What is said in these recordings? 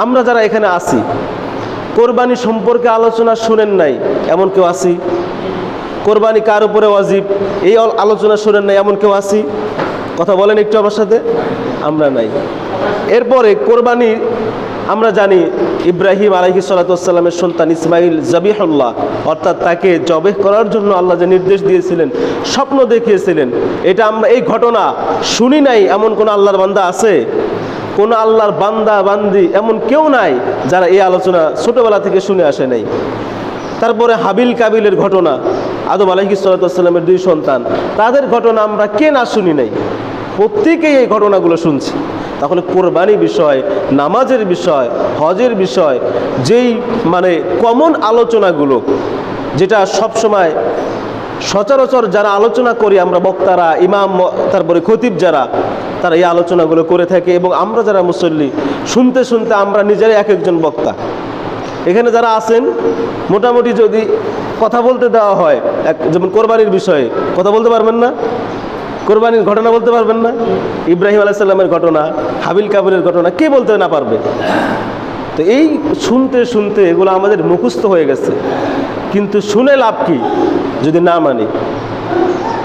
আমরা যারা এখানে আছি কোরবানি সম্পর্কে আলোচনা শুনেন নাই এমন কেউ আছি? কোরবানি কার উপরে ওয়াজিব এই আলোচনা শুনেন নাই এমন কেউ আছি? কথা বলেন একটু আমার সাথে। আমরা নাই। এরপরে কোরবানি আমরা জানি ইব্রাহিম আলাইহিস সালাতু ওয়াস সালামের সন্তান ইসমাইল জাবিহুল্লাহ, অর্থাৎ তাকে জবেহ করার জন্য আল্লাহ যে নির্দেশ দিয়েছিলেন, স্বপ্ন দেখিয়েছিলেন, এটা আমরা এই ঘটনা শুনি নাই এমন কোন আল্লাহর বান্দা আছে? কোন আল্লাহর বান্দা বান্দি এমন কেউ নাই যারা এই আলোচনা ছোটবেলা থেকে শুনে আসে নাই। তারপরে হাবিল কাবিলের ঘটনা, আদম আলাইহিস সালাতু ওয়াস সালামের দুই সন্তান, তাদের ঘটনা আমরা কে না শুনি নাই? প্রত্যেকেই এই ঘটনাগুলো শুনছি। তাহলে কোরবানি বিষয়, নামাজের বিষয়, হজের বিষয়, যেই মানে কমন আলোচনাগুলো যেটা সবসময় সচরাচর যারা আলোচনা করি আমরা বক্তারা, ইমাম, তারপরে খতিব যারা, তারা এই আলোচনাগুলো করে থাকে এবং আমরা যারা মুসল্লি শুনতে শুনতে আমরা নিজেরাই এক একজন বক্তা। এখানে যারা আছেন মোটামুটি যদি কথা বলতে দেওয়া হয়, যেমন কোরবানির বিষয়ে কথা বলতে পারবেন না? কোরবানির ঘটনা বলতে পারবেন না? ইব্রাহিম আলাইহিস সালামের ঘটনা, হাবিল কাবিলের ঘটনা কে বলতে না পারবে? তো এই শুনতে শুনতে এগুলো আমাদের মুখস্থ হয়ে গেছে, কিন্তু শুনে লাভ কি যদি না মানি?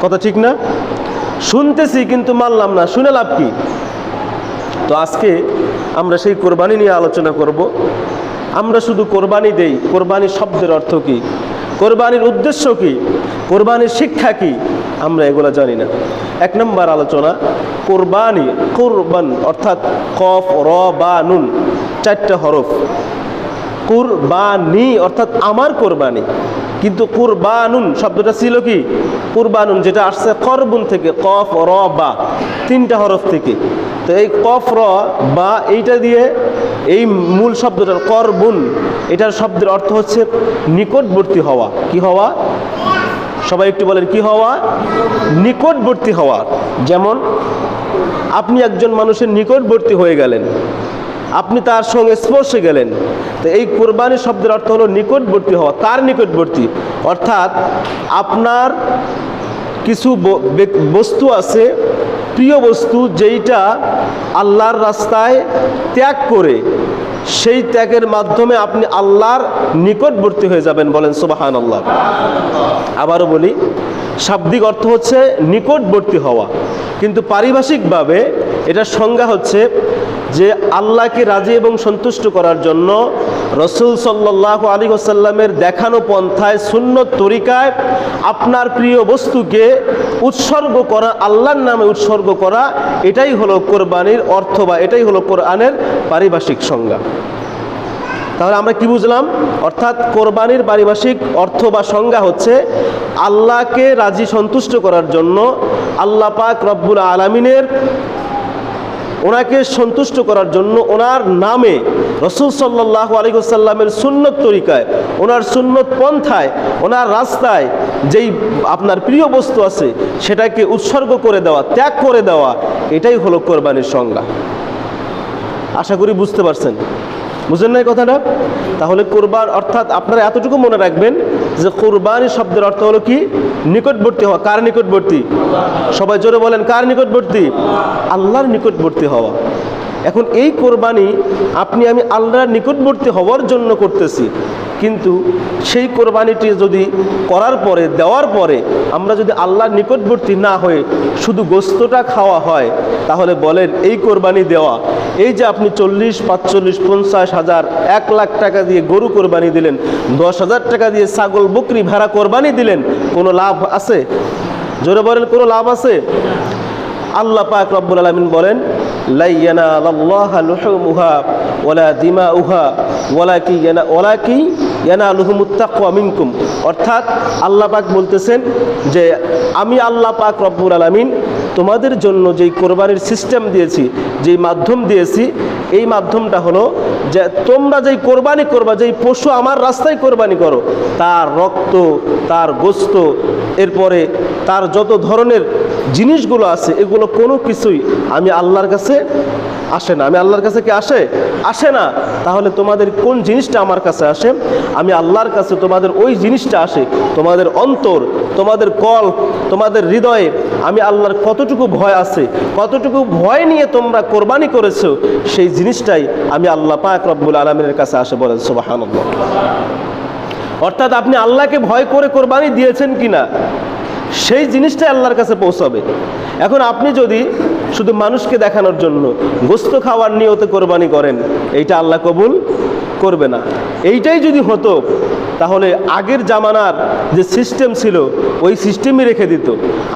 কথা ঠিক না? শুনতেছি কিন্তু মানলাম না, শুনে লাভ কি? তো আজকে আমরা সেই কোরবানি নিয়ে আলোচনা করব। আমরা শুধু কোরবানি দেই, কোরবানি শব্দের অর্থ কি, কোরবানির উদ্দেশ্য কি, কোরবানির শিক্ষা কি, আমরা এগুলো জানি না। এক নম্বর আলোচনা কোরবানি, কুরবান অর্থাৎ কফ র বা নুন, চারটা হরফ। কুরবানি অর্থাৎ আমার কোরবানি, কিন্তু কুরবানুন শব্দটা ছিল কি কুরবানুন, যেটা আসছে করবুন থেকে, কফ র বা, তিনটা হরফ থেকে। তো এই কফ র বা এইটা দিয়ে এই মূল শব্দটার করবুন, এটার শব্দের অর্থ হচ্ছে নিকটবর্তী হওয়া। কি হওয়া? সবাই একটু বলেন কি হওয়া? নিকটবর্তী হওয়া। যেমন আপনি একজন মানুষের নিকটবর্তী হয়ে গেলেন, আপনি তার সঙ্গে স্পর্শে গেলেন। তো এই কোরবানি শব্দের অর্থ হলো নিকটবর্তী হওয়া। কার নিকটবর্তী? অর্থাৎ আপনার কিছু বস্তু আছে, প্রিয় বস্তু, যেইটা আল্লাহর রাস্তায় ত্যাগ করে সেই ত্যাগের মাধ্যমে আপনি আল্লাহর নিকটবর্তী হয়ে যাবেন। বলেন সুবহানাল্লাহ। আবারও বলি, শাব্দিক অর্থ হচ্ছে নিকটবর্তী হওয়া, কিন্তু পারিভাষিকভাবে এটার সংজ্ঞা হচ্ছে যে আল্লাহকে রাজি এবং সন্তুষ্ট করার জন্য রাসূল সাল্লাল্লাহু আলাইহি ওয়াসাল্লামের দেখানো পন্থায়, সুন্নত তরিকায় আপনার প্রিয় বস্তুকে উৎসর্গ করা, আল্লাহর নামে উৎসর্গ করা, এটাই হলো কোরবানির অর্থ বা এটাই হলো কোরআনের পারিভাষিক সংজ্ঞা। তাহলে আমরা কি বুঝলাম? অর্থাৎ কোরবানির পারিভাষিক অর্থ বা সংজ্ঞা হচ্ছে আল্লাহকে রাজি সন্তুষ্ট করার জন্য আল্লাহ পাক রব্বুল আলামিনের, ওনাকে সন্তুষ্ট করার জন্য ওনার নামে রাসূল সাল্লাল্লাহু আলাইহি ওয়াসাল্লামের সুন্নত তরিকায়, ওনার সুন্নত পন্থায়, ওনার রাস্তায় যেই আপনার প্রিয় বস্তু আছে সেটাকে উৎসর্গ করে দেওয়া, ত্যাগ করে দেওয়া, এটাই হলো কোরবানির সংজ্ঞা। আশা করি বুঝতে পারছেন। বুঝেন না এই কথাটা? তাহলে কোরবান অর্থাৎ আপনারা এতটুকু মনে রাখবেন যে কোরবানি শব্দের অর্থ হলো কি নিকটবর্তী হওয়া। কার নিকটবর্তী? সবাই জোরে বলেন, কার নিকটবর্তী? আল্লাহর নিকটবর্তী হওয়া। এখন এই কোরবানি আপনি আমি আল্লাহর নিকটবর্তী হওয়ার জন্য করতেছি, কিন্তু সেই কোরবানিটি যদি করার পরে, দেওয়ার পরে আমরা যদি আল্লাহর নিকটবর্তী না হয়ে শুধু গোস্তটা খাওয়া হয়, তাহলে বলেন এই কোরবানি দেওয়া, এই যে আপনি 40, 45, 50 হাজার, 1 লাখ টাকা দিয়ে গরু কোরবানি দিলেন, 10,000 টাকা দিয়ে ছাগল, বকরি, ভেড়া কোরবানি দিলেন, কোনো লাভ আছে? জোরে বলেন, কোনো লাভ আছে? আল্লাহ পাক রব্বুল আলামিন বলেন, লা ইয়ানালাল্লাহু লুহুমুহা ওয়ালা দিমাউহা ওয়ালাকিন ইয়ানালুহুমুত তাকওয়া মিনকুম। অর্থাৎ আল্লাহ পাক বলতেছেন যে আমি আল্লাহ পাক রব্বুল আলামিন তোমাদের জন্য যেই কোরবানির সিস্টেম দিয়েছি, যেই মাধ্যম দিয়েছি, এই মাধ্যমটা হলো যে তোমরা যেই কোরবানি করবা, যেই পশু আমার রাস্তায় কোরবানি করো, তার রক্ত, তার গোস্ত, এরপরে তার যত ধরনের জিনিসগুলো আছে, এগুলো কোনো কিছুই আমি আল্লাহর কাছে আসে না। আমি আল্লাহর কাছে কি আসে? আসে না। তাহলে তোমাদের কোন জিনিসটা আমার কাছে আসে? আমি আল্লাহর কাছে তোমাদের ওই জিনিসটা আসে, তোমাদের অন্তর, তোমাদের কল্প, তোমাদের হৃদয়ে আমি আল্লাহর কতটুকু ভয় আছে, কতটুকু ভয় নিয়ে তোমরা কোরবানি করেছো, সেই জিনিসটাই আমি আল্লাহ পাক রব্বুল আলামিনের কাছে আসে। বলেন সুবহানাল্লাহ। অর্থাৎ আপনি আল্লাহকে ভয় করে কোরবানি দিয়েছেন কিনা, সেই জিনিসটাই আল্লাহর কাছে পৌঁছাবে। এখন আপনি যদি শুধু মানুষকে দেখানোর জন্য গোশত খাওয়ার নিয়তে কোরবানি করেন, এইটা আল্লাহ কবুল করবে না। এইটাই যদি হতো তাহলে আগের জামানার যে সিস্টেম ছিল ওই সিস্টেমই রেখে দিত,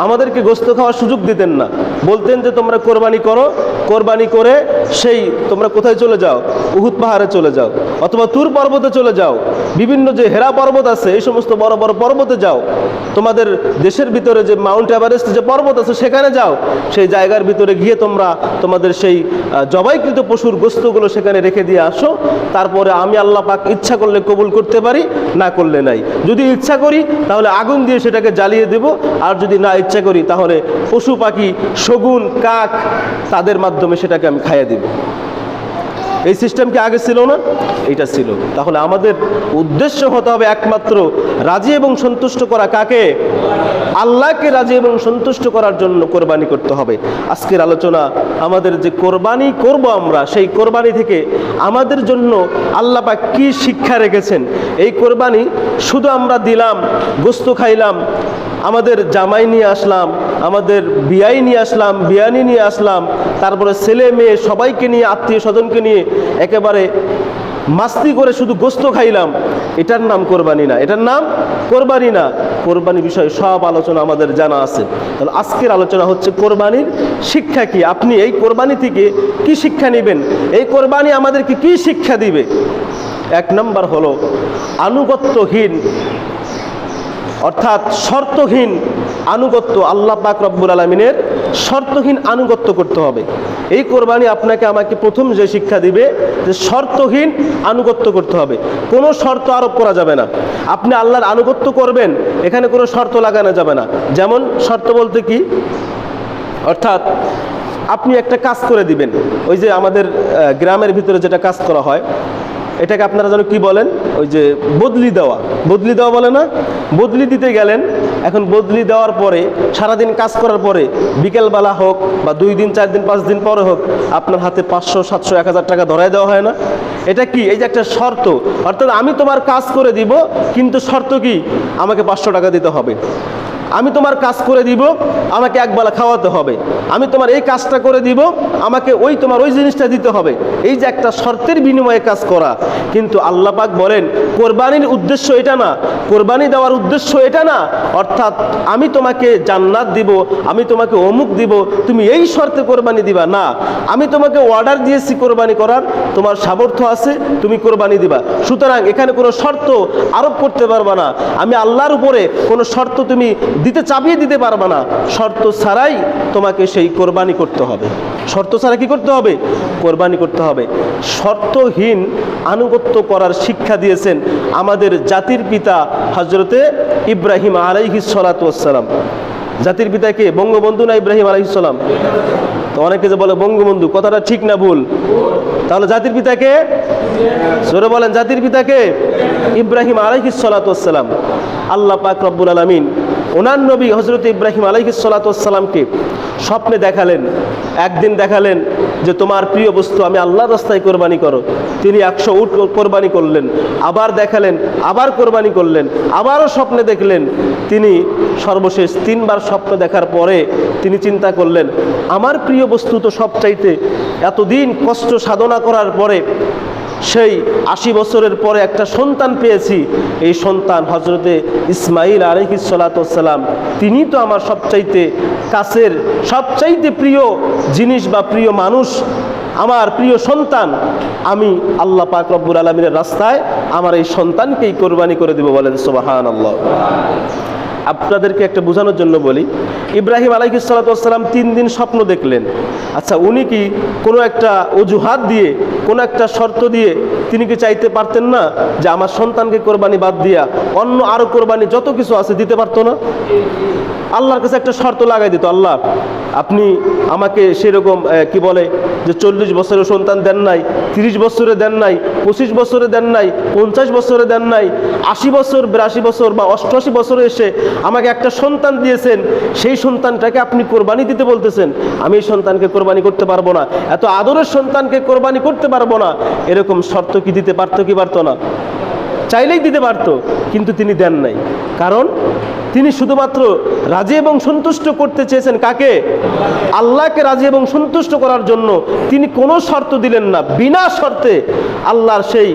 আমাদেরকে গোশত খাওয়ার সুযোগ দিতেন না। বলতেন যে তোমরা কোরবানি করো, কোরবানি করে সেই তোমরা কোথায় চলে যাও? উহুদ পাহাড়ে চলে যাও, অথবা তুর পর্বতে চলে যাও, বিভিন্ন যে হেরা পর্বত আছে এই সমস্ত বড় বড় পর্বতে যাও, তোমাদের দেশের ভিতরে যে মাউন্ট এভারেস্ট যে পর্বত আছে সেখানে যাও, সেই জায়গার ভিতরে গিয়ে তোমরা তোমাদের সেই জবাইকৃত পশুর গোশতগুলো সেখানে রেখে দিয়ে আসো, তারপরে আমি আল্লাহ পাক ইচ্ছা করলে কবুল করতে পারি, না করলে নাই। যদি ইচ্ছা করি তাহলে আগুন দিয়ে সেটাকে জ্বালিয়ে দেব, আর যদি না ইচ্ছা করি তাহলে পশু পাখি, শগুন, কাক, তাদের মাধ্যমে সেটাকে আমি খাইয়ে দেব। এই সিস্টেম কি আগে ছিল না? এটা ছিল। তাহলে আমাদের উদ্দেশ্য হতে হবে একমাত্র রাজি এবং সন্তুষ্ট করা কাকে? আল্লাহকে রাজি এবং সন্তুষ্ট করার জন্য কোরবানি করতে হবে। আজকের আলোচনা আমাদের যে কোরবানি করব আমরা, সেই কোরবানি থেকে আমাদের জন্য আল্লাহ পাক কি শিক্ষা রেখেছেন। এই কোরবানি শুধু আমরা দিলাম, গোশত খাইলাম, আমাদের জামাই নিয়ে আসলাম, আমাদের বিয়াই নিয়ে আসলাম, বিয়ানি নিয়ে আসলাম, তারপরে ছেলে মেয়ে সবাইকে নিয়ে, আত্মীয় স্বজনকে নিয়ে একেবারে মাস্তি করে শুধু গোশত খাইলাম, এটার নাম কোরবানি না। এটার নাম কোরবানি না। কোরবানি বিষয়ে সব আলোচনা আমাদের জানা আছে। তাহলে আজকের আলোচনা হচ্ছে কোরবানির শিক্ষা কি। আপনি এই কোরবানি থেকে কি শিক্ষা নেবেন? এই কোরবানি আমাদেরকে কি শিক্ষা দিবে? এক নম্বর হলো আনুগত্যহীন, অর্থাৎ শর্তহীন আনুগত্য। আল্লাহ পাক রব্বুল আলামিনের শর্তহীন আনুগত্য করতে হবে। এই কোরবানি আপনাকে আমাকে প্রথম যে শিক্ষা দিবে যে শর্তহীন আনুগত্য করতে হবে। কোনো শর্ত আরোপ করা যাবে না। আপনি আল্লাহর আনুগত্য করবেন, এখানে কোনো শর্ত লাগানো যাবে না। যেমন শর্ত বলতে কি? অর্থাৎ আপনি একটা কাজ করে দিবেন, ওই যে আমাদের গ্রামের ভিতরে যেটা কাজ করা হয় এটাকে আপনারা যেন কি বলেন? ওই যে বদলি দেওয়া, বদলি দেওয়া বলে না? বদলি দিতে গেলেন, এখন বদলি দেওয়ার পরে সারাদিন কাজ করার পরে বিকেলবেলা হোক বা 2 দিন 4 দিন 5 দিন পরে হোক আপনার হাতে 500 700 1000 টাকা ধরায় দেওয়া হয় না? এটা কি? এই যে একটা শর্ত। অর্থাৎ আমি তোমার কাজ করে দিব, কিন্তু শর্ত কি? আমাকে 500 টাকা দিতে হবে। আমি তোমার কাজ করে দিব, আমাকে একবেলা খাওয়াতে হবে। আমি তোমার এই কাজটা করে দিব, আমাকে তোমার ওই জিনিসটা দিতে হবে। এই যে একটা শর্তের বিনিময়ে কাজ করা। কিন্তু আল্লাহ পাক বলেন কোরবানির উদ্দেশ্য এটা না, কোরবানি দেওয়ার উদ্দেশ্য এটা না। অর্থাৎ আমি তোমাকে জান্নাত দিব, আমি তোমাকে অমুক দিব, তুমি এই শর্তে কোরবানি দিবা না। আমি তোমাকে অর্ডার দিয়েছি কোরবানি করার, তোমার সামর্থ্য আছে, তুমি কোরবানি দিবা। সুতরাং এখানে কোনো শর্ত আরোপ করতে পারবা না। আমি আল্লাহর উপরে কোনো শর্ত তুমি চাপিয়ে দিতে পারবে না। শর্ত ছাড়াই তোমাকে সেই কোরবানি করতে হবে। শর্ত ছাড়া কি করতে হবে? কোরবানি করতে হবে। শর্তহীন আনুগত্য করার শিক্ষা দিয়েছেন আমাদের জাতির পিতা হযরতে ইব্রাহিম আলাইহিস সালাতু ওয়াস সালাম। জাতির পিতা কে? বঙ্গবন্ধু না ইব্রাহিম আলাইহিস সালাম? তো অনেকে যে বলে বঙ্গবন্ধু, কথাটা ঠিক না ভুল? তাহলে জাতির পিতা কে? জোরে বলেন, জাতির পিতা কে? ইব্রাহিম আলাইহিস সালাতু ওয়াস সালাম। আল্লাহ পাক রব্বুল আলামিন ওনার নবী হযরত ইব্রাহিম আলাইহিস সালাতু ওয়াস সালামকে স্বপ্নে দেখালেন। একদিন দেখালেন যে তোমার প্রিয় বস্তু আমি আল্লাহর রাস্তায় কোরবানি করো। তিনি 100 উট কোরবানি করলেন। আবার দেখালেন, আবার কোরবানি করলেন। আবারও স্বপ্নে দেখলেন। তিনি সর্বশেষ 3 বার স্বপ্ন দেখার পরে তিনি চিন্তা করলেন আমার প্রিয় বস্তু তো সবচাইতে এতদিন কষ্ট সাধনা করার পরে সেই 80 বছরের পরে একটা সন্তান পেয়েছি। এই সন্তান হযরতে ইসমাইল আলাইহিস সালাতু ওয়াস সালাম, তিনি তো আমার সবচাইতে কাছের, সবচাইতে প্রিয় জিনিস বা প্রিয় মানুষ, আমার প্রিয় সন্তান। আমি আল্লাহ পাক রব্বুল আলামিনের রাস্তায় আমার এই সন্তানকেই কোরবানি করে দেব। বলেন সুবহানাল্লাহ। আপনাদেরকে একটা বোঝানোর জন্য বলি, ইব্রাহিম আলাইহিস সালাতু ওয়াস সালাম 3 দিন স্বপ্ন দেখলেন। আচ্ছা, উনি কি কোনো একটা অজুহাত দিয়ে, কোনো একটা শর্ত দিয়ে তিনি কি চাইতে পারতেন না যে আমার সন্তানকে কোরবানি বাদ দিয়া অন্য আরো কোরবানি যত কিছু আছে দিতে পারতো না? আল্লাহর কাছে একটা শর্ত লাগাই দিত, আল্লাহ আপনি আমাকে সেরকম কি বলে যে 40 বছরে সন্তান দেন নাই, 30 বছরে দেন নাই, 25 বছরে দেন নাই, 50 বছরে দেন নাই, 80 বছর 82 বছর বা 88 বছরে এসে আমাকে একটা সন্তান দিয়েছেন, সেই সন্তানটাকে আপনি কোরবানি দিতে বলতেছেন, আমি এই সন্তানকে কোরবানি করতে পারবো না, এত আদরের সন্তানকে কোরবানি করতে পারবো না, এরকম শর্ত কি দিতে পারতো কি পারতো না? চাইলেই দিতে পারতো, কিন্তু তিনি দেন নাই। কারণ তিনি শুধুমাত্র রাজি এবং সন্তুষ্ট করতে চেয়েছেন কাকে? আল্লাহকে রাজি এবং সন্তুষ্ট করার জন্য তিনি কোনো শর্ত দিলেন না। বিনা শর্তে আল্লাহর সেই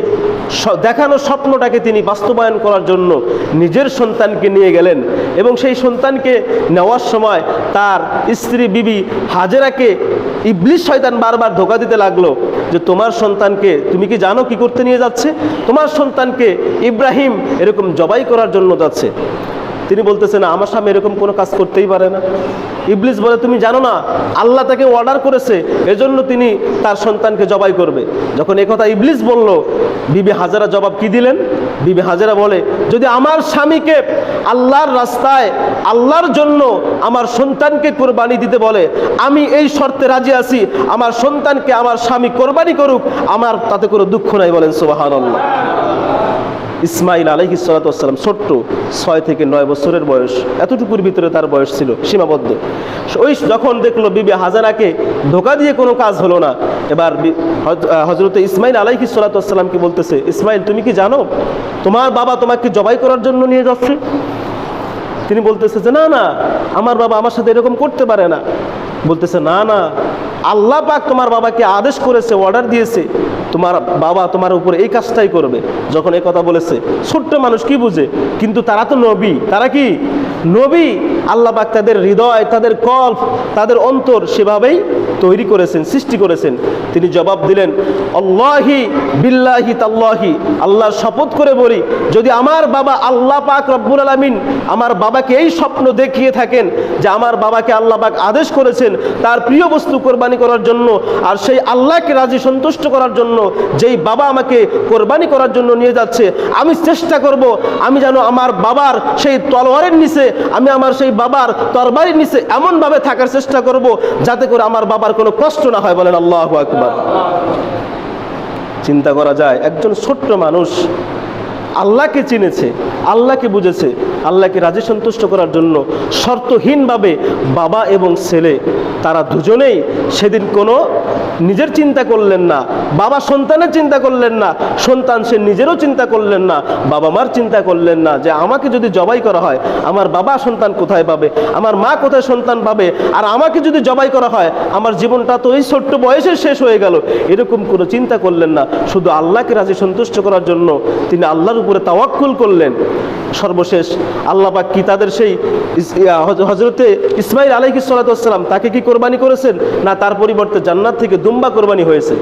দেখানো স্বপ্নটাকে তিনি বাস্তবায়ন করার জন্য নিজের সন্তানকে নিয়ে গেলেন, এবং সেই সন্তানকে নেওয়ার সময় তার স্ত্রী বিবি হাজেরাকে ইবলিস শয়তান বারবার ধোঁকা দিতে লাগলো যে তোমার সন্তানকে তুমি কি জানো কি করতে নিয়ে যাচ্ছে? তোমার সন্তানকে ইব্রাহিম এরকম জবাই করার জন্য যাচ্ছে। তিনি বলতেছেন আমার স্বামী এরকম কোনো কাজ করতেই পারে না। ইবলিস বলে তুমি জানো না আল্লাহ তাকে অর্ডার করেছে, এজন্য তিনি তার সন্তানকে জবাই করবে। যখন একথা ইবলিস বলল, বিবি হাজেরা জবাব কি দিলেন? বিবি হাজেরা বলে যদি আমার স্বামীকে আল্লাহর রাস্তায় আল্লাহর জন্য আমার সন্তানকে কোরবানি দিতে বলে, আমি এই শর্তে রাজি আছি, আমার সন্তানকে আমার স্বামী কোরবানি করুক, আমার তাতে কোনো দুঃখ নাই। বলেন সুবহানাল্লাহ। ইসমাইল আলাইহিস সালাতু ওয়াস সালাম ছোট্ট, 6 থেকে 9 বছরের বয়স, এতটুকুর ভিতরে তার বয়স ছিল সীমাবদ্ধ। ওই যখন দেখলো বিবি হাজেরাকে ধোঁকা দিয়ে কোনো কাজ হলো না, এবার হযরতে ইসমাইল আলাইহিস সালাতু ওয়াস সালামকে বলতেছে, ইসমাইল তুমি কি জানো তোমার বাবা তোমাকে জবাই করার জন্য নিয়ে যাচ্ছে? তিনি বলতেছে যে না না, আমার বাবা আমার সাথে এরকম করতে পারে না। বলতেছে না না, আল্লাহ পাক তোমার বাবাকে আদেশ করেছে, অর্ডার দিয়েছে, তোমার বাবা তোমার উপরে এই কাজটাই করবে। যখন এই কথা বলেছে, ছোট্ট মানুষ কি বুঝে, কিন্তু তারা তো নবী, তারা কি নবী। আল্লাহ পাক তাদের হৃদয়, তাদের কল্প, তাদের অন্তর সেভাবেই তৈরি করেছেন, সৃষ্টি করেছেন। তিনি জবাব দিলেন, আল্লাহি বিল্লাহি তাল্লাহি, আল্লাহর শপথ করে বলি, যদি আমার বাবা আল্লাহ পাক রব্বুল আলামিন আমার বাবাকে এই স্বপ্ন দেখিয়ে থাকেন যে আমার বাবাকে আল্লাহ পাক আদেশ করেছেন তার প্রিয় বস্তু কোরবানি করার জন্য, আর সেই আল্লাহকে রাজি সন্তুষ্ট করার জন্য যেই বাবা আমাকে কোরবানি করার জন্য নিয়ে যাচ্ছে, আমি চেষ্টা করব আমি যেন আমার বাবার সেই তলোয়ারের নিচে, আমি আমার সেই বাবার তরবারির নিচে এমনভাবে থাকার চেষ্টা করব যাতে করে আমার বাবার কোনো কষ্ট না হয়। বলেন আল্লাহু আকবার। চিন্তা করা যায়, একজন ছোট্ট মানুষ আল্লাহকে চিনেছে, আল্লাহকে বুঝেছে, আল্লাহকে রাজি সন্তুষ্ট করার জন্য শর্তহীনভাবে বাবা এবং ছেলে তারা দুজনেই সেদিন কোনো নিজের চিন্তা করলেন না, বাবা সন্তানের চিন্তা করলেন না, সন্তান সে নিজেরও চিন্তা করলেন না, বাবা মার চিন্তা করলেন না যে আমাকে যদি জবাই করা হয় আমার বাবা সন্তান কোথায় পাবে, আমার মা কোথায় সন্তান পাবে, আর আমাকে যদি জবাই করা হয় আমার জীবনটা তো এই ছোট্ট বয়সে শেষ হয়ে গেল, এরকম কোনো চিন্তা করলেন না। শুধু আল্লাহকে রাজি সন্তুষ্ট করার জন্য তিনি আল্লাহর উপরে তাওয়াক্কুল করলেন। সর্বশেষ আল্লাহ পাক কি তাদের সেই হযরতে ইসমাইল আলাইহিস সালাতু ওয়াস সালাম তাকে কি কোরবানি করেছেন? না, তার পরিবর্তে জান্নাত থেকে দুম্বা কোরবানি হয়েছে,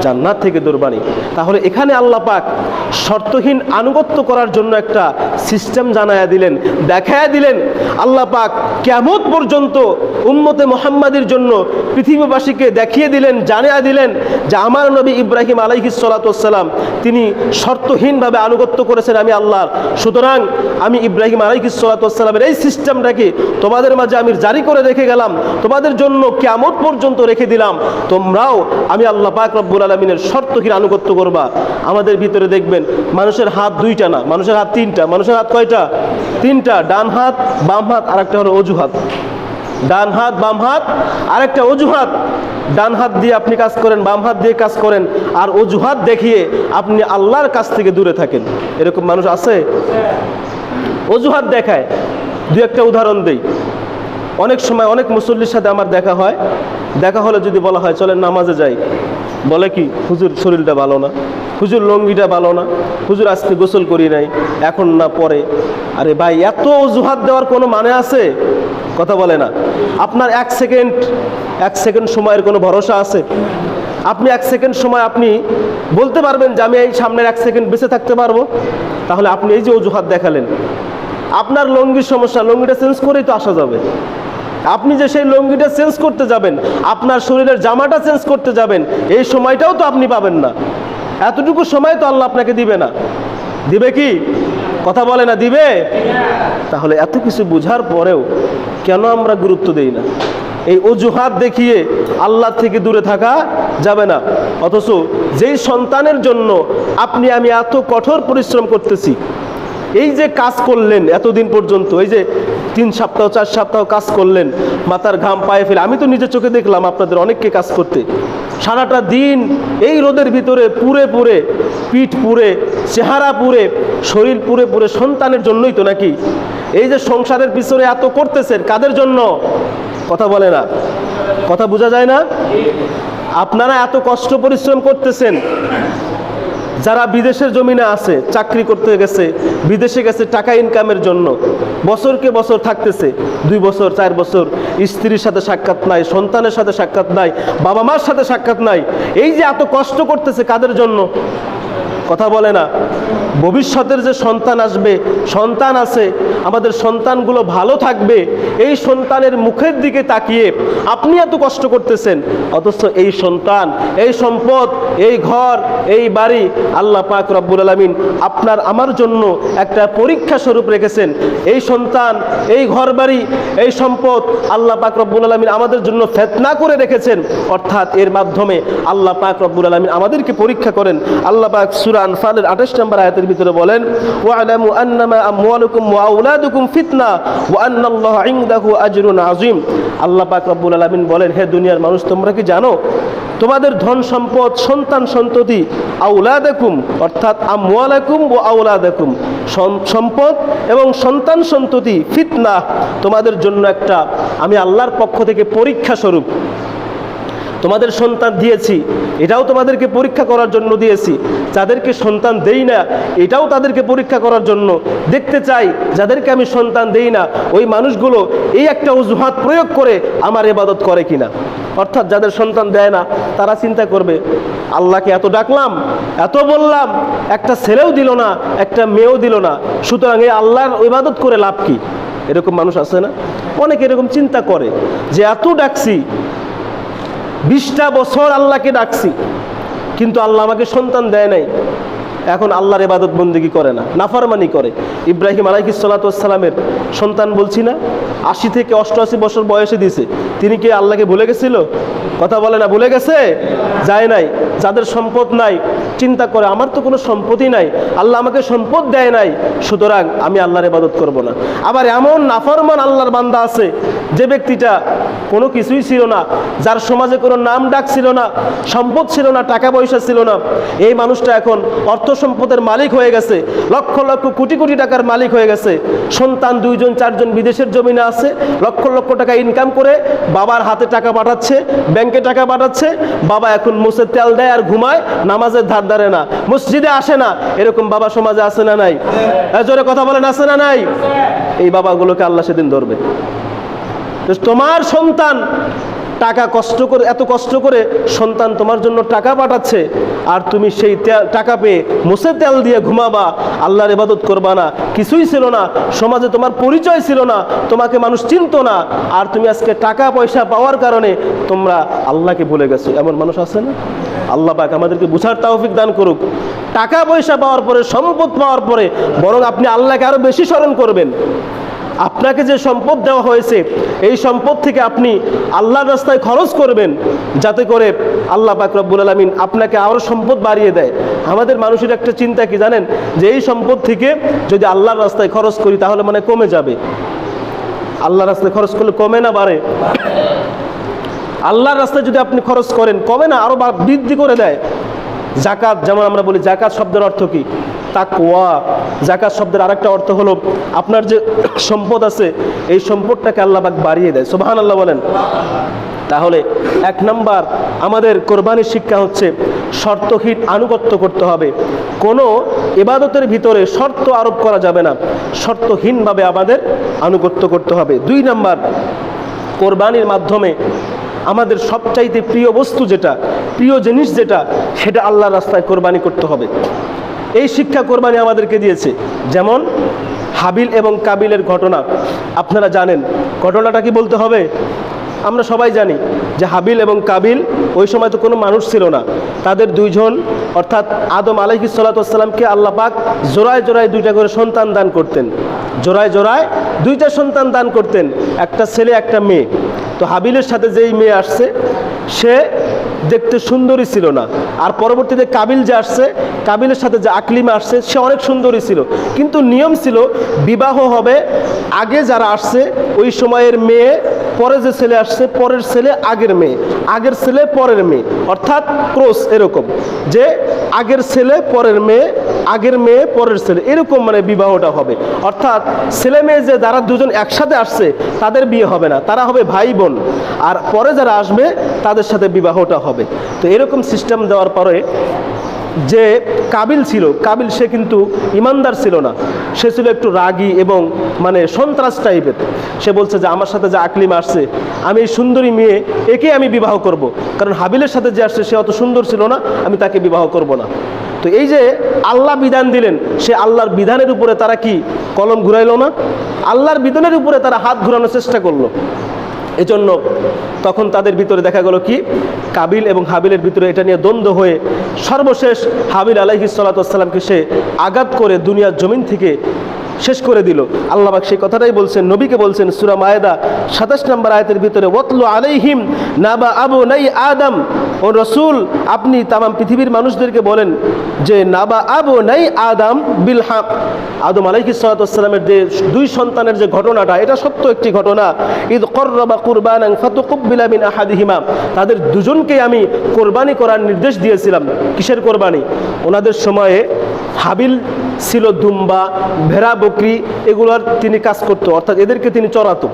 জান্নাত থেকে কোরবানি। তাহলে এখানে আল্লাহ পাক শর্তহীন আনুগত্য করার জন্য একটা সিস্টেম জানায়া দিলেন, দেখায়া দিলেন। আল্লাহ পাক কিয়ামত পর্যন্ত উম্মতে মুহাম্মাদের জন্য পৃথিবীবাসীকে দেখিয়ে দিলেন, জানিয়ে দিলেন যে আমার নবী ইব্রাহিম আলাইহিস সালাতু ওয়াস সালাম তিনি শর্তহীনভাবে আনুগত্য করেছেন আমি আল্লাহর। সুতরাং আমি ইব্রাহিম আলাইহিস সালাতু ওয়াস সালামের এই সিস্টেমটাকে তোমাদের মাঝে আমি জারি করে রেখে গেলাম, তোমাদের জন্য কিয়ামত পর্যন্ত রেখে দিলাম, তোমরাও আমি আল্লাহ পাক রব্বুল আলামিনের শর্তহীন আনুগত্য করবা। আমাদের ভিতরে দেখবেন মানুষের হাত 2টা না, মানুষের হাত 3টা। মানুষের হাত কয়টা? 3টা। ডান হাত, বাম হাত, আর একটা হলো অজুহাত। ডান হাত, বাম হাত, আর একটা অজুহাত। ডান হাত দিয়ে আপনি কাজ করেন, বাম হাত দিয়ে কাজ করেন, আর অজুহাত দেখিয়ে আপনি আল্লাহর কাছ থেকে দূরে থাকেন। এরকম মানুষ আছে? অজুহাত দেখায়। 2-একটা উদাহরণ দেই। অনেক সময় অনেক মুসল্লির সাথে আমার দেখা হয়, দেখা হলে যদি বলা হয় চলেন নামাজে যাই, বলে কি হুজুর শরীরটা ভালো না, হুজুর লঙ্গিটা ভালো না, হুজুর আজকে গোসল করি নাই, এখন না পরে। আরে ভাই, এত অজুহাত দেওয়ার কোনো মানে আছে? কথা বলে না। আপনার 1 সেকেন্ড সময়ের কোনো ভরসা আছে? আপনি 1 সেকেন্ড সময় আপনি বলতে পারবেন যে আমি এই সামনের 1 সেকেন্ড বেঁচে থাকতে পারবো? তাহলে আপনি এই যে অজুহাত দেখালেন, আপনার লুঙ্গির সমস্যা, লুঙ্গিটা চেঞ্জ করেই তো আসা যাবে। আপনি যে সেই লুঙ্গিটা চেঞ্জ করতে যাবেন, আপনার শরীরের জামাটা চেঞ্জ করতে যাবেন, এই সময়টাও তো আপনি পাবেন না। এতটুকু সময় তো আল্লাহ আপনাকে দিবে না। দিবে কি? কথা বলে না, দিবে? তাহলে এত কিছু বুঝার পরেও কেন আমরা গুরুত্ব দেই না? এই অজুহাত দেখিয়ে আল্লাহ থেকে দূরে থাকা যাবে না। অথচ যেই সন্তানের জন্য আপনি আমি এত কঠোর পরিশ্রম করতেছি, এই যে কাজ করলেন এতদিন পর্যন্ত, এই যে 3 সপ্তাহ 4 সপ্তাহ কাজ করলেন, মাথার ঘাম পায়ে ফেলে, আমি তো নিজের চোখে দেখলাম আপনাদের অনেককে কাজ করতে, সারাটা দিন এই রোদের ভিতরে পুড়ে পুড়ে, পিঠ পুড়ে, চেহারা পুড়ে, শরীর পুড়ে পুড়ে, সন্তানের জন্যই তো নাকি? এই যে সংসারের পিছনে এত করতেছেন, কাদের জন্য? কথা বলে না, কথা বোঝা যায় না? আপনারা এত কষ্ট পরিশ্রম করতেছেন, যারা বিদেশের জমিনে আছে, চাকরি করতে গেছে, বিদেশে গেছে টাকা ইনকামের জন্য, বছরকে বছর থাকতেছে, 2 বছর 4 বছর, স্ত্রীর সাথে সাক্ষাৎ নাই, সন্তানের সাথে সাক্ষাৎ নাই, বাবা মার সাথে সাক্ষাৎ নাই। এই যে এত কষ্ট করতেছে, কাদের জন্য? কথা বলে না। ভবিষ্যতের যে সন্তান আসবে, সন্তান আছে, আমাদের সন্তানগুলো ভালো থাকবে, এই সন্তানের মুখের দিকে তাকিয়ে আপনি এত কষ্ট করতেছেন, অথচ এই সন্তান, এই সম্পদ, এই ঘর, এই বাড়ি আল্লাহ পাক রব্বুল আলামিন আপনার আমার জন্য একটা পরীক্ষা স্বরূপ রেখেছেন। এই সন্তান, এই ঘর বাড়ি, এই সম্পদ আল্লাহ পাক রব্বুল আলামিন আমাদের জন্য ফিতনা করে রেখেছেন। অর্থাৎ এর মাধ্যমে আল্লাহ পাক রব্বুল আলামিন আমাদেরকে পরীক্ষা করেন। আল্লাহ পাক সূরা আনফালের 28 নম্বর আয়াতের ভিতরে বলেন, ওয়া'লামু আন্নামা আমওয়ালুকুম ওয়া আওলাদুকুম ফিতনা ওয়া আন্নাল্লাহা ইনদাহু আজরুন আযীম। আল্লাহ পাক রব্বুল আলামিন বলেন, হে দুনিয়ার মানুষ, তোমরা কি জানো তোমাদের ধন সম্পদ, সন্তান সন্ততি, আওলাদাকুম অর্থাৎ আমওয়ালাকুম ওয়া আওলাদাকুম, সম্পদ এবং সন্তান সন্ততি, ফিতনা তোমাদের জন্য একটা, আমি আল্লাহর পক্ষ থেকে পরীক্ষা স্বরূপ তোমাদের সন্তান দিয়েছি, এটাও তোমাদেরকে পরীক্ষা করার জন্য দিয়েছি। যাদেরকে সন্তান দেই না, এটাও তাদেরকে পরীক্ষা করার জন্য। দেখতে চাই যাদেরকে আমি সন্তান দেই না, ওই মানুষগুলো এই একটা অজুহাত প্রয়োগ করে আমার ইবাদত করে কিনা। অর্থাৎ যাদের সন্তান দেয় না, তারা চিন্তা করবে, আল্লাহকে এত ডাকলাম, এত বললাম, একটা ছেলেও দিল না, একটা মেয়েও দিল না, সুতরাং এই আল্লাহর ইবাদত করে লাভ কি? এরকম মানুষ আছে না? অনেকে এরকম চিন্তা করে যে এত ডাকছি, 20টা বছর আল্লাহকে ডাকছি, কিন্তু আল্লাহ আমাকে সন্তান দেয় নাই, এখন আল্লাহর ইবাদত বন্দেগী করে না, নাফরমানি করে। ইব্রাহিম আলাইহিস সালাতু ওয়াস সালামের সন্তান বলছি না, 80 থেকে 88 বছর বয়সে দিয়েছে, তিনি কি আল্লাহকে ভুলে গেছিল? কথা বলে না, ভুলে গেছে? যায় নাই। যাদের সম্পদ নাই চিন্তা করে, আমার তো কোনো সম্পদই নাই, আল্লাহ আমাকে সম্পদ দেয় নাই, সুতরাং আমি আল্লাহর ইবাদত করব না। আবার এমন নাফরমান আল্লাহর বান্দা আছে, যে ব্যক্তিটা কোনো কিছুই ছিল না, যার সমাজে কোনো নাম ডাক ছিল না, সম্পদ ছিল না, টাকা পয়সা ছিল না, এই মানুষটা এখন অর্থ সম্পদের মালিক হয়ে গেছে, লক্ষ লক্ষ কোটি কোটি টাকার মালিক হয়ে গেছে, সন্তান 2 জন 4 জন বিদেশের জমিনে আছে, লক্ষ লক্ষ টাকা ইনকাম করে বাবার হাতে টাকা পাঠাচ্ছে, ব্যাংকে টাকা পাঠাচ্ছে, বাবা এখন মুছে তেল দেয় আর ঘুমায়, নামাজের ধার ধারে না, মসজিদে আসে না, এরকম বাবা সমাজে আছে না নাই? জোরে কথা বলেন, আছে না নাই? এই বাবাগুলোকে আল্লাহ সেদিন ধরবে। তোমার সন্তান টাকা কষ্ট করে, এত কষ্ট করে সন্তান তোমার জন্য টাকা পাঠাচ্ছে, আর তুমি সেই টাকা পেয়ে মুছে তেল দিয়ে ঘুমাবা, আল্লাহর ইবাদত করবা না, কিছুই ছিল না, সমাজে তোমার পরিচয় ছিল না, তোমাকে মানুষ চিনতো না, আর তুমি আজকে টাকা পয়সা পাওয়ার কারণে তোমরা আল্লাহকে ভুলে গেছো। এমন মানুষ আছে না? আল্লাহ পাক আমাদেরকে বুঝার তৌফিক দান করুক। টাকা পয়সা পাওয়ার পরে, সম্পদ পাওয়ার পরে বরং আপনি আল্লাহকে আরো বেশি স্মরণ করবেন। আপনাকে যে সম্পদ দেওয়া হয়েছে, এই সম্পদ থেকে আপনি আল্লাহর রাস্তায় খরচ করবেন, যাতে করে আল্লাহ পাক রব্বুল আলামিন আপনাকে আরো সম্পদ বাড়িয়ে দেয়। আমাদের মানুষের একটা চিন্তা কি জানেন, যে এই সম্পদ থেকে যদি আল্লাহর রাস্তায় খরচ করি তাহলে মানে কমে যাবে। আল্লাহর রাস্তায় খরচ করলে কমে না বাড়ে? আল্লাহর রাস্তায় যদি আপনি খরচ করেন, কমে না, আরো বৃদ্ধি করে দেয়। জাকাত, যেমন আমরা বলি জাকাত শব্দের অর্থ কি? তাকওয়া। জাকাত শব্দের আরেকটা অর্থ হলো আপনার যে সম্পদ আছে, এই সম্পদটাকে আল্লাহ পাক বাড়িয়ে দেয়। সুবহানাল্লাহ বলেন। তাহলে 1 নাম্বার আমাদের কোরবানির শিক্ষা হচ্ছে শর্তহীন আনুগত্য করতে হবে। কোনো ইবাদতের ভিতরে শর্ত আরোপ করা যাবে না, শর্তহীনভাবে আমাদের আনুগত্য করতে হবে। 2 নাম্বার, কোরবানির মাধ্যমে আমাদের সবচাইতে প্রিয় বস্তু যেটা, প্রিয় জিনিস যেটা, সেটা আল্লাহর রাস্তায় কোরবানি করতে হবে। এই শিক্ষা কোরবানি আমাদেরকে দিয়েছে। যেমন হাবিল এবং কাবিলের ঘটনা আপনারা জানেন। ঘটনাটা কি বলতে হবে? আমরা সবাই জানি যে হাবিল এবং কাবিল ওই সময় তো কোনো মানুষ ছিল না, তাদের দুইজন অর্থাৎ আদম আলাইহিস সালাতু ওয়াস সালামকে আল্লাহ পাক জোড়ায় জোড়ায় দুইটা করে সন্তান দান করতেন, জোড়ায় জোড়ায় দুইটা সন্তান দান করতেন, একটা ছেলে একটা মেয়ে। তো হাবিলের সাথে যেই মেয়ে আসছে সে দেখতে সুন্দরী ছিল না, আর পরবর্তীতে কাবিল যে আসছে, কাবিলের সাথে যে আকলিমা আসছে সে অনেক সুন্দরী ছিল, কিন্তু নিয়ম ছিল বিবাহ হবে আগে যারা আসছে ওই সময়ের মেয়ে, পরে যে ছেলে আসছে পরের ছেলে আগের মেয়ে, আগের ছেলে পরের মেয়ে, অর্থাৎ ক্রস, এরকম যে আগের ছেলে পরের মেয়ে, আগের মেয়ে পরের ছেলে, এরকম মানে বিবাহটা হবে। অর্থাৎ ছেলে মেয়ে যে যারা দুজন একসাথে আসছে তাদের বিয়ে হবে না, তারা হবে ভাই বোন, আর পরে যারা আসবে তাদের সাথে বিবাহটা হবে। তো এরকম সিস্টেম দেওয়ার পরে যে কাবিল ছিল, কাবিল সে কিন্তু ইমানদার ছিল না, সে ছিল একটু রাগী এবং মানে সন্ত্রাস টাইপের। সে বলছে যে আমার সাথে যে আকলিমা আসছে, আমি এই সুন্দরী মেয়ে একে আমি বিবাহ করব, কারণ হাবিলের সাথে যে আসছে সে অত সুন্দর ছিল না, আমি তাকে বিবাহ করব না। তো এই যে আল্লাহ বিধান দিলেন, সে আল্লাহর বিধানের উপরে তারা কি কলম ঘুরাইল না? আল্লাহর বিধানের উপরে তারা হাত ঘুরানোর চেষ্টা করলো। এজন্য তখন তাদের ভিতরে দেখা গেল কি কাবিল এবং হাবিলের ভিতরে এটা নিয়ে দ্বন্দ্ব হয়ে সর্বশেষ হাবিল আলাইহিস সালাতু ওয়াস সালামকে সে আঘাত করে দুনিয়ার জমিন থেকে শেষ করে দিল। আল্লাহ পাক সেই কথাটাই বলছেন, নবীকে বলছেন সূরা মায়েদা ২৭ নম্বর আয়াতের ভিতরে, ওয়াতলু আলাইহিম নাবা আবু নাই আদম, ও রসুল আপনি তামাম পৃথিবীর মানুষদেরকে বলেন যে নাবা আবু নাই আদম বিল হক, আদম আলাইহিস সালাতু ওয়াস সালামের যে দুই সন্তানের যে ঘটনাটা, এটা সত্য একটি ঘটনা। ঈদ কররাবা কুরবানান ফাতুকুব্বিলা মিন আহাদিহিমা, তাদের দুজনকেই আমি কোরবানি করার নির্দেশ দিয়েছিলাম। কিসের কোরবানি? ওনাদের সময়ে হাবিল ছিল দুম্বা, ভেড়া, বকরি, এগুলোর তিনি কাজ করতো, অর্থাৎ এদেরকে তিনি চড়াতো।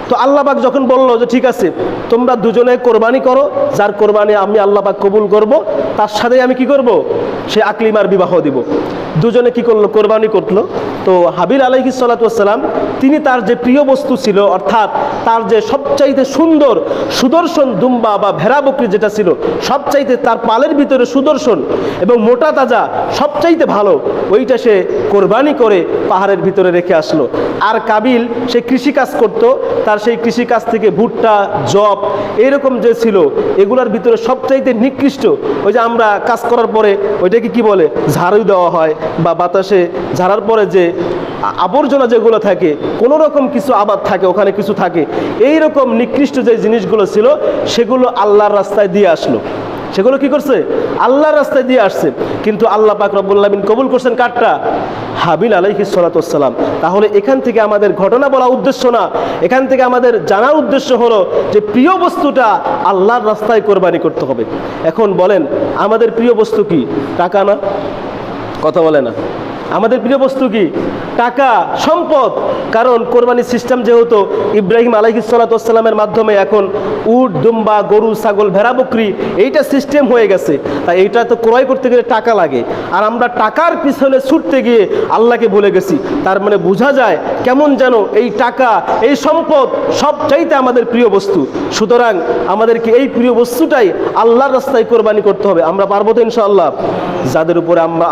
তো আল্লাহ পাক যখন বললো যে ঠিক আছে তোমরা দুজনে কোরবানি করো, যার কোরবানি আমি আল্লাহ পাক কবুল করব, তার সাথে আমি কি করব, সে আকলিমার বিবাহ দিব। দুজনে কি করলো? কোরবানি করলো। তো হাবিল আলাইহিস সালাতু ওয়াস সালাম তিনি তার যে প্রিয় বস্তু ছিল, অর্থাৎ তার যে সবচাইতে সুন্দর সুদর্শন দুম্বা বা ভেড়া বকরি যেটা ছিল, সবচাইতে তার পালের ভিতরে সুদর্শন এবং মোটা তাজা সবচাইতে ভালো, ওইটা সে কোরবানি করে পাহাড়ের ভিতরে রেখে আসলো। আর কাবিল সে কৃষিকাজ করতো, তার সেই কৃষিকাজ থেকে ভুট্টা, জব এরকম যে ছিল এগুলোর ভিতরে সবচাইতে নিকৃষ্ট, ওই যে আমরা কাজ করার পরে ওইটাকে কি বলে ঝাড়ু দেওয়া হয়, বা বাতাসে ঝাড়ার পরে যে আবর্জনা যেগুলো থাকে, কোনো রকম কিছু আবাদ থাকে, ওখানে কিছু থাকে, এই রকম নিকৃষ্ট যে জিনিসগুলো ছিল সেগুলো আল্লাহর রাস্তায় দিয়ে আসলো। সেগুলো কি করছে? আল্লাহর রাস্তায় দিয়ে আসছে। কিন্তু আল্লাহ পাক রব্বুল আলামিন কবুল করছেন কারটা? হাবিল আলাইহিস সালাতু ওয়াস সালাম। তাহলে এখান থেকে আমাদের ঘটনা বলা উদ্দেশ্য না, এখান থেকে আমাদের জানার উদ্দেশ্য হলো যে প্রিয় বস্তুটা আল্লাহর রাস্তায় কোরবানি করতে হবে। এখন বলেন আমাদের প্রিয় বস্তু কি? টাকা না? কথা বলে না। আমাদের প্রিয় বস্তু কি? টাকা, সম্পদ। কারণ কোরবানির সিস্টেম যেহেতু ইব্রাহিম আলাইহিস সালাতু ওয়াস সালামের মাধ্যমে এখন উট, দুম্বা, গরু, ছাগল, ভেড়া, বকরি এইটা সিস্টেম হয়ে গেছে, তাই এইটা তো ক্রয় করতে গেলে টাকা লাগে। আর আমরা টাকার পিছনে ছুটতে গিয়ে আল্লাহকে ভুলে গেছি। তার মানে বোঝা যায় কেমন যেন এই টাকা, এই সম্পদ সব চাইতে আমাদের প্রিয় বস্তু। সুতরাং আমাদেরকে এই প্রিয় বস্তুটাই আল্লাহর রাস্তায় কোরবানি করতে হবে। আমরা পারবো তো ইনশাআল্লাহ? যাদের উপরে আমরা